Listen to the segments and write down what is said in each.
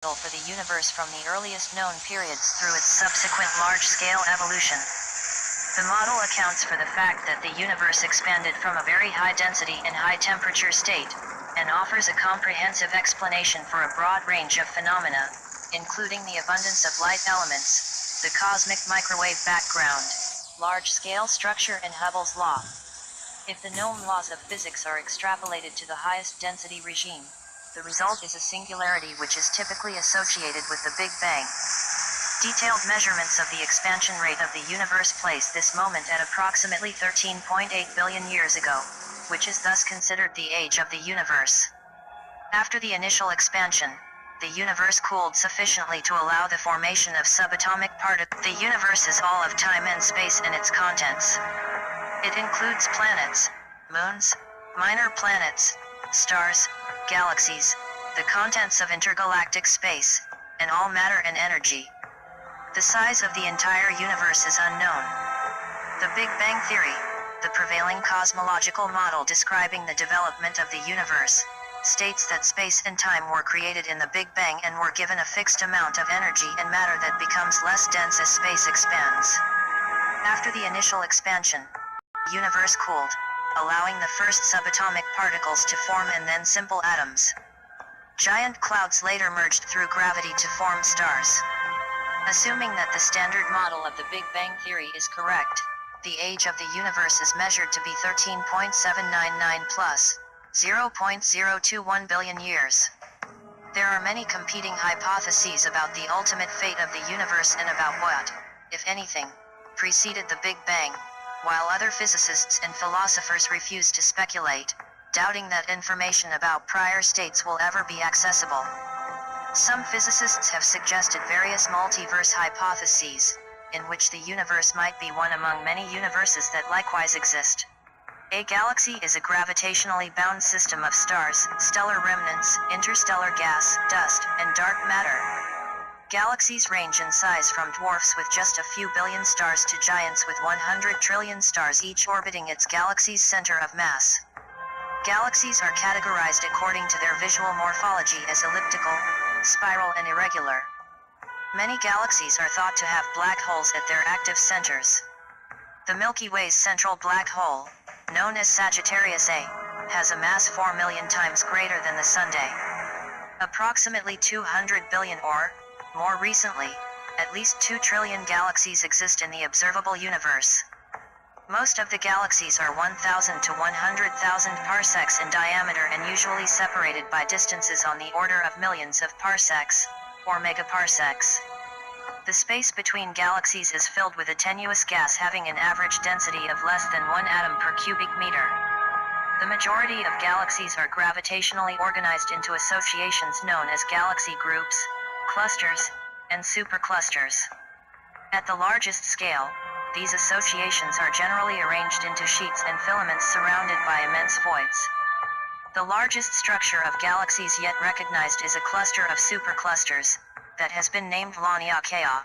for the universe from the earliest known periods through its subsequent large-scale evolution. The model accounts for the fact that the universe expanded from a very high-density and high-temperature state, and offers a comprehensive explanation for a broad range of phenomena, including the abundance of light elements, the cosmic microwave background, large-scale structure and Hubble's law. If the known laws of physics are extrapolated to the highest density regime, the result is a singularity which is typically associated with the Big Bang. Detailed measurements of the expansion rate of the universe place this moment at approximately 13.8 billion years ago, which is thus considered the age of the universe. After the initial expansion, the universe cooled sufficiently to allow the formation of subatomic particles. The universe is all of time and space and its contents. It includes planets, moons, minor planets, stars, galaxies, the contents of intergalactic space, and all matter and energy. The size of the entire universe is unknown. The Big Bang Theory, the prevailing cosmological model describing the development of the universe, states that space and time were created in the Big Bang and were given a fixed amount of energy and matter that becomes less dense as space expands. After the initial expansion, the universe cooled, allowing the first subatomic particles to form and then simple atoms. Giant clouds later merged through gravity to form stars. Assuming that the standard model of the Big Bang Theory is correct, the age of the universe is measured to be 13.799 plus 0.021 billion years. There are many competing hypotheses about the ultimate fate of the universe and about what, if anything, preceded the Big Bang, while other physicists and philosophers refuse to speculate, doubting that information about prior states will ever be accessible. Some physicists have suggested various multiverse hypotheses, in which the universe might be one among many universes that likewise exist. A galaxy is a gravitationally bound system of stars, stellar remnants, interstellar gas, dust, and dark matter. Galaxies range in size from dwarfs with just a few billion stars to giants with 100 trillion stars each orbiting its galaxy's center of mass. Galaxies are categorized according to their visual morphology as elliptical, spiral and irregular. Many galaxies are thought to have black holes at their active centers. The Milky Way's central black hole, known as Sagittarius A, has a mass 4 million times greater than the Sunday. Approximately 200 billion or, more recently, at least 2 trillion galaxies exist in the observable universe. Most of the galaxies are 1,000 to 100,000 parsecs in diameter and usually separated by distances on the order of millions of parsecs, or megaparsecs. The space between galaxies is filled with a tenuous gas having an average density of less than 1 atom per cubic meter. The majority of galaxies are gravitationally organized into associations known as galaxy groups, clusters, and superclusters. At the largest scale, these associations are generally arranged into sheets and filaments surrounded by immense voids. The largest structure of galaxies yet recognized is a cluster of superclusters, that has been named Laniakea.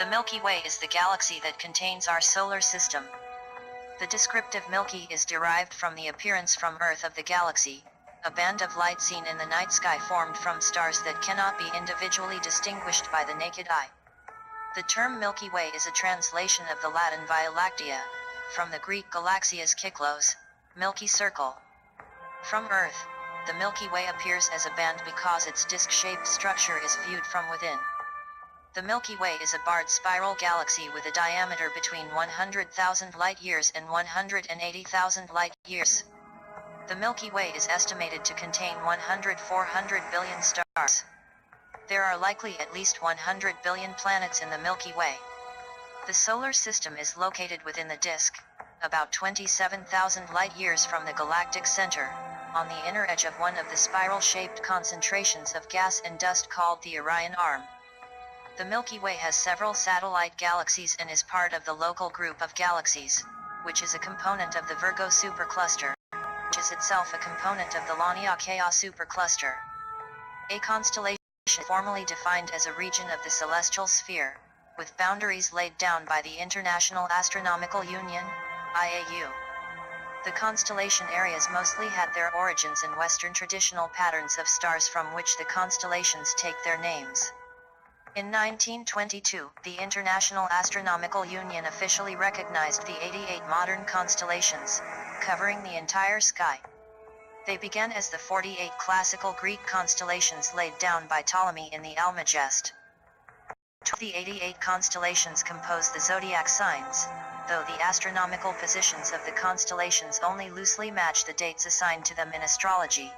The Milky Way is the galaxy that contains our solar system. The descriptive Milky is derived from the appearance from Earth of the galaxy, a band of light seen in the night sky formed from stars that cannot be individually distinguished by the naked eye. The term Milky Way is a translation of the Latin Via Lactea, from the Greek galaxias kyklos, milky circle. From Earth, the Milky Way appears as a band because its disc-shaped structure is viewed from within. The Milky Way is a barred spiral galaxy with a diameter between 100,000 light-years and 180,000 light-years. The Milky Way is estimated to contain 400 billion stars. There are likely at least 100 billion planets in the Milky Way. The solar system is located within the disk, about 27,000 light-years from the galactic center, on the inner edge of one of the spiral-shaped concentrations of gas and dust called the Orion Arm. The Milky Way has several satellite galaxies and is part of the Local Group of Galaxies, which is a component of the Virgo supercluster, which is itself a component of the Laniakea supercluster. A constellation is formally defined as a region of the celestial sphere, with boundaries laid down by the International Astronomical Union, IAU. The constellation areas mostly had their origins in Western traditional patterns of stars from which the constellations take their names. In 1922, the International Astronomical Union officially recognized the 88 modern constellations, covering the entire sky. They began as the 48 classical Greek constellations laid down by Ptolemy in the Almagest. The 88 constellations compose the zodiac signs, though the astronomical positions of the constellations only loosely match the dates assigned to them in astrology.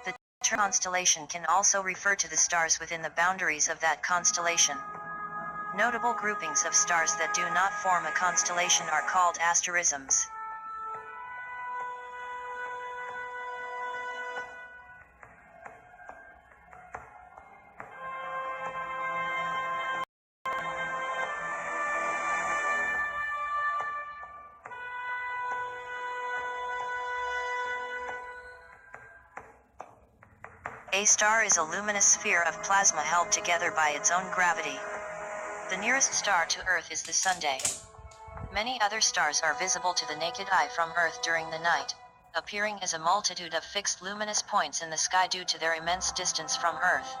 The term constellation can also refer to the stars within the boundaries of that constellation. Notable groupings of stars that do not form a constellation are called asterisms. A star is a luminous sphere of plasma held together by its own gravity. The nearest star to Earth is the Sunday. Many other stars are visible to the naked eye from Earth during the night, appearing as a multitude of fixed luminous points in the sky due to their immense distance from Earth.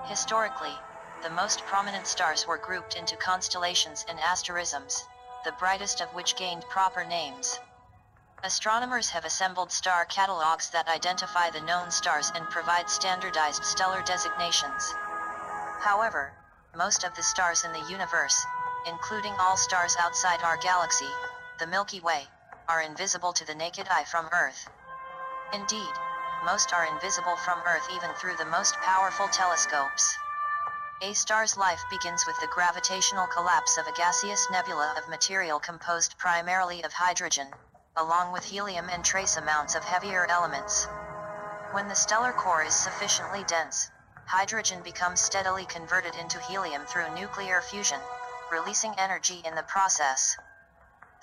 Historically, the most prominent stars were grouped into constellations and asterisms, the brightest of which gained proper names. Astronomers have assembled star catalogs that identify the known stars and provide standardized stellar designations. However, most of the stars in the universe, including all stars outside our galaxy, the Milky Way, are invisible to the naked eye from Earth. Indeed, most are invisible from Earth even through the most powerful telescopes. A star's life begins with the gravitational collapse of a gaseous nebula of material composed primarily of hydrogen, along with helium and trace amounts of heavier elements. When the stellar core is sufficiently dense, hydrogen becomes steadily converted into helium through nuclear fusion, releasing energy in the process.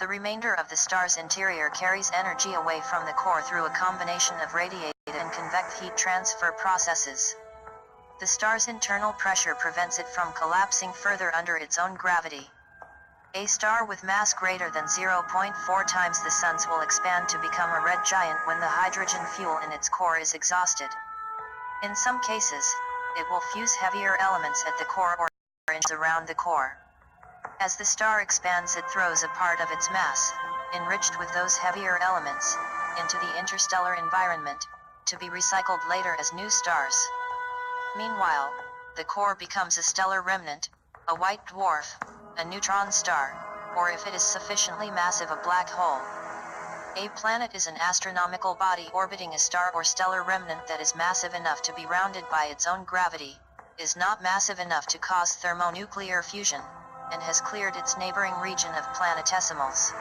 The remainder of the star's interior carries energy away from the core through a combination of radiated and convective heat transfer processes. The star's internal pressure prevents it from collapsing further under its own gravity. A star with mass greater than 0.4 times the Sun's will expand to become a red giant when the hydrogen fuel in its core is exhausted. In some cases, it will fuse heavier elements at the core or around the core. As the star expands, it throws a part of its mass, enriched with those heavier elements, into the interstellar environment, to be recycled later as new stars. Meanwhile, the core becomes a stellar remnant, a white dwarf, a neutron star, or if it is sufficiently massive, a black hole. A planet is an astronomical body orbiting a star or stellar remnant that is massive enough to be rounded by its own gravity, is not massive enough to cause thermonuclear fusion, and has cleared its neighboring region of planetesimals.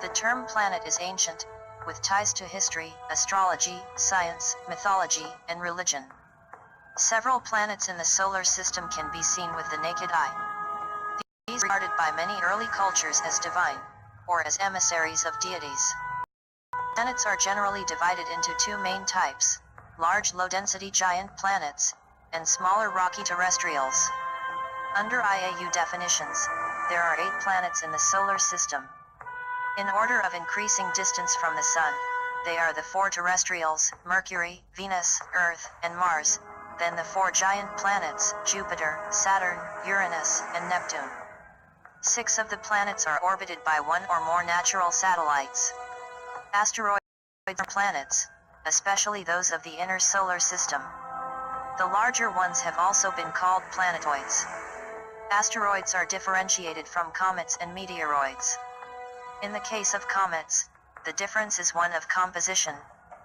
The term planet is ancient, with ties to history, astrology, science, mythology, and religion. Several planets in the solar system can be seen with the naked eye. These are regarded by many early cultures as divine, or as emissaries of deities. Planets are generally divided into two main types: large low-density giant planets, and smaller rocky terrestrials. Under IAU definitions, there are 8 planets in the solar system. In order of increasing distance from the Sun, they are the four terrestrials, Mercury, Venus, Earth, and Mars, then the four giant planets, Jupiter, Saturn, Uranus, and Neptune. 6 of the planets are orbited by one or more natural satellites. Asteroids are planets, especially those of the inner solar system. The larger ones have also been called planetoids. Asteroids are differentiated from comets and meteoroids. In the case of comets, the difference is one of composition.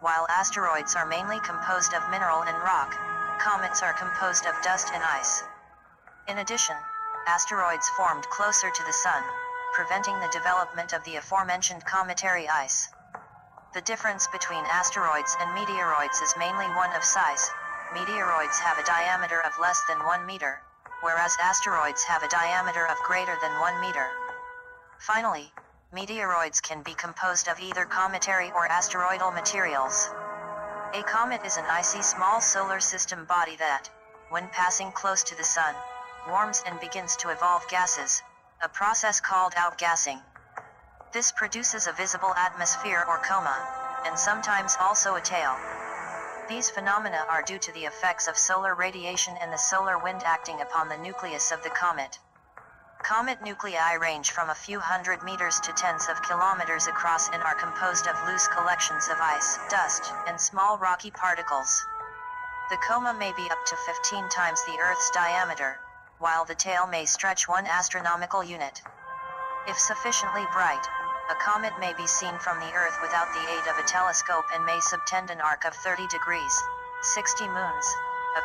While asteroids are mainly composed of mineral and rock, comets are composed of dust and ice. In addition, asteroids formed closer to the Sun, preventing the development of the aforementioned cometary ice. The difference between asteroids and meteoroids is mainly one of size. Meteoroids have a diameter of less than 1 meter, whereas asteroids have a diameter of greater than 1 meter. Finally, meteoroids can be composed of either cometary or asteroidal materials. A comet is an icy small solar system body that, when passing close to the Sun, warms and begins to evolve gases, a process called outgassing. This produces a visible atmosphere or coma, and sometimes also a tail. These phenomena are due to the effects of solar radiation and the solar wind acting upon the nucleus of the comet. Comet nuclei range from a few hundred meters to tens of kilometers across and are composed of loose collections of ice, dust, and small rocky particles. The coma may be up to 15 times the Earth's diameter, while the tail may stretch 1 astronomical unit. If sufficiently bright, a comet may be seen from the Earth without the aid of a telescope and may subtend an arc of 30 degrees, 60 moons,